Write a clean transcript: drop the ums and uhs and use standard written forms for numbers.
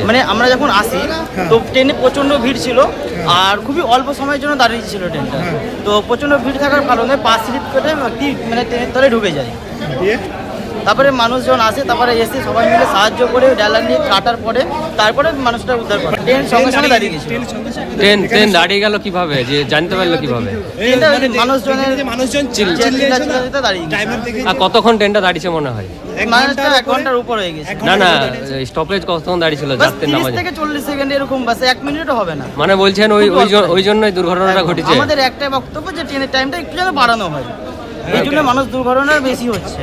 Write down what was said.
মানে আমরা যখন আসি তো ট্রেনে প্রচন্ড ভিড় ছিল আর খুবই অল্প সময়ের জন্য দাঁড়িয়ে ছিল ট্রেনটা। তো প্রচন্ড ভিড় থাকার কারণে পাস স্লিপ কেটে মানে ট্রেনের তলে ঢুকে যায়। তারপরে মানুষজন আসে, তারপরে এসে সবাই মিলে সাহায্য করে ডালার নিয়ে কাটার পরে তারপরে মানুষটা উদ্ধার করে। ট্রেন সঙ্গে সঙ্গে দাঁড়িয়ে গেছিল। ট্রেন দাঁড়িয়ে গেল কিভাবে, যে জানতে পারলো কিভাবে? মানুষজন দাঁড়িয়ে গেছে। আর কতক্ষণ ট্রেনটা দাঁড়িয়েছে মনে হয়? 1 ঘন্টার উপর হয়ে গেছে। না স্টপেজ কতক্ষণ দাঁড়িয়ে ছিল? যাত্রীর নামাজ 30 থেকে 40 সেকেন্ড এরকম, বাস 1 মিনিটও হবে না। মানে বলছেন ওই জন্যই দুর্ঘটনাটা ঘটেছে। আমাদের একটাই বক্তব্য যে ট্রেনের টাইমটা একটু যেন বাড়ানো হয়, এই জন্য মানুষ দুর্ঘটনা বেশি হচ্ছে।